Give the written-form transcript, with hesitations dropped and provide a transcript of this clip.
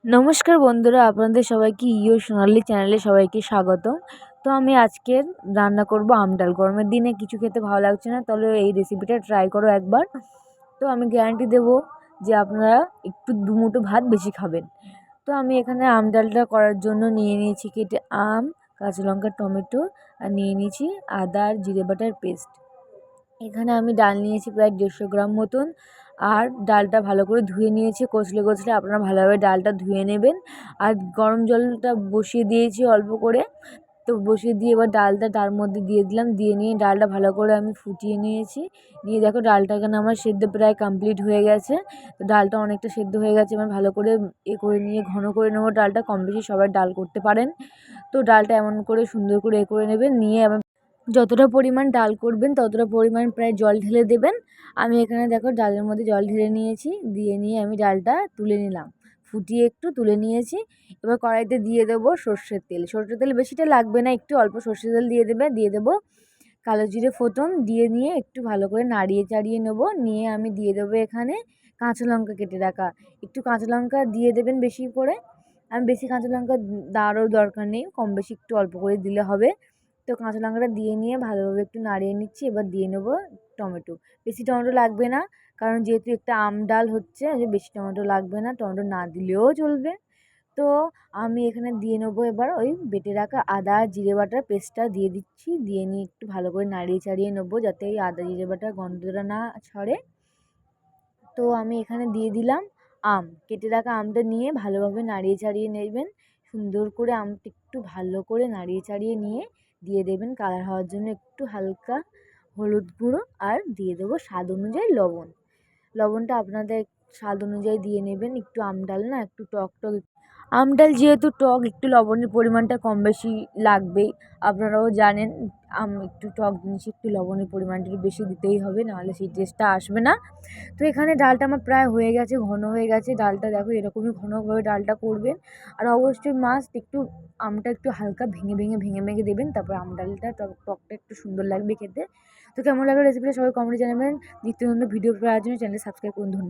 নমস্কার বন্ধুরা, আপনাদের সবাইকে ইও সোনালি চ্যানেলে সবাইকে স্বাগতম। তো আমি আজকে রান্না করব আম ডাল। গরমের দিনে কিছু খেতে ভালো লাগছে না, তাহলে এই রেসিপিটা ট্রাই করো একবার। তো আমি গ্যারান্টি দেবো যে আপনারা একটু দুমুঠো ভাত বেশি খাবেন। তো আমি এখানে আম ডালটা করার জন্য নিয়ে নিয়েছি কেটে আম, কাঁচা লঙ্কা, টমেটো, আর নিয়ে নিয়েছি আদা আর জিরে বাটার পেস্ট। এখানে আমি ডাল নিয়েছি প্রায় 150 গ্রাম মতন। আর ডালটা ভালো করে ধুয়ে নিয়েছি, কচলে কচলে আপনারা ভালোভাবে ডালটা ধুয়ে নেবেন। আর গরম জলটা বসিয়ে দিয়েছি অল্প করে। তো বসিয়ে দিয়ে এবার ডালটা তার মধ্যে দিয়ে দিলাম, দিয়ে নিয়ে ডালটা ভালো করে আমি ফুটিয়ে নিয়েছি। নিয়ে দেখো ডালটা এখানে আমার সেদ্ধ প্রায় কমপ্লিট হয়ে গেছে। তো ডালটা অনেকটা সেদ্ধ হয়ে গেছে, এবার ভালো করে করে নিয়ে ঘন করে নেবো ডালটা। কম বেশি সবাই ডাল করতে পারেন। তো ডালটা এমন করে সুন্দর করে করে নেবেন। নিয়ে আবার যতটা পরিমাণ ডাল করবেন ততটা পরিমাণ প্রায় জল ঢেলে দেবেন। আমি এখানে দেখো ডালের মধ্যে জল ঢেলে নিয়েছি, দিয়ে নিয়ে আমি ডালটা তুলে নিলাম, ফুটিয়ে একটু তুলে নিয়েছি। এবার কড়াইতে দিয়ে দেবো সর্ষের তেল। সর্ষের তেল বেশিটা লাগবে না, একটু অল্প সর্ষের তেল দিয়ে দেবো কালো জিরে ফোড়ন, দিয়ে নিয়ে একটু ভালো করে নাড়িয়ে চাড়িয়ে নেবো। নিয়ে আমি দিয়ে দেবো এখানে কাঁচা লঙ্কা কেটে রাখা। একটু কাঁচা লঙ্কা দিয়ে দেবেন বেশি করে। আমি বেশি কাঁচা লঙ্কা দেওয়ারও দরকার নেই, কম বেশি একটু অল্প করে দিলে হবে। তো কাঁচা লঙ্কাটা দিয়ে নিয়ে ভালোভাবে একটু নাড়িয়ে নিচ্ছি। এবার দিয়ে নেবো টমেটো। বেশি টমেটো লাগবে না, কারণ যেহেতু একটা আম ডাল হচ্ছে, বেশি টমেটো লাগবে না, টমেটো না দিলেও চলবে। তো আমি এখানে দিয়ে নেবো এবার ওই বেটে রাখা আদা জিরে বাটার পেস্টটা দিয়ে দিচ্ছি। দিয়ে নিয়ে একটু ভালো করে নাড়িয়ে চাড়িয়ে নেবো, যাতে এই আদা জিরে বাটার গন্ধটা না ছড়ে। তো আমি এখানে দিয়ে দিলাম আম, কেটে রাখা আমটা নিয়ে ভালোভাবে নাড়িয়ে চাড়িয়ে নেবেন। সুন্দর করে আমটা একটু ভালো করে নাড়িয়ে চাড়িয়ে নিয়ে দিয়ে দেবেন কালার হওয়ার জন্য একটু হালকা হলুদ গুঁড়ো, আর দিয়ে দেবো স্বাদ অনুযায়ী লবণ। লবণটা আপনাদের স্বাদ অনুযায়ী দিয়ে নেবেন। একটু আম ডাল না, একটু টক টক, আম ডাল যেহেতু টক, একটু লবণের পরিমাণটা কম বেশি লাগবেই। আপনারাও জানেন একটু টক জিনিস একটু লবণের পরিমাণটা একটু বেশি দিতেই হবে, নাহলে সেই টেস্টটা আসবে না। তো এখানে ডালটা আমার প্রায় হয়ে গেছে, ঘন হয়ে গেছে ডালটা। দেখো এরকমই ঘনভাবে ডালটা করবেন। আর অবশ্যই মাস্ট একটু আমটা একটু হালকা ভেঙে দেবেন, তারপর আম ডালটা টকটা একটু সুন্দর লাগবে খেতে। তো কেমন লাগলো রেসিপিটা সবাই কমেন্টে জানাবেন। নিত্য নতুন ভিডিও পাওয়ার জন্য চ্যানেলটা সাবস্ক্রাইব করুন। ধন্যবাদ।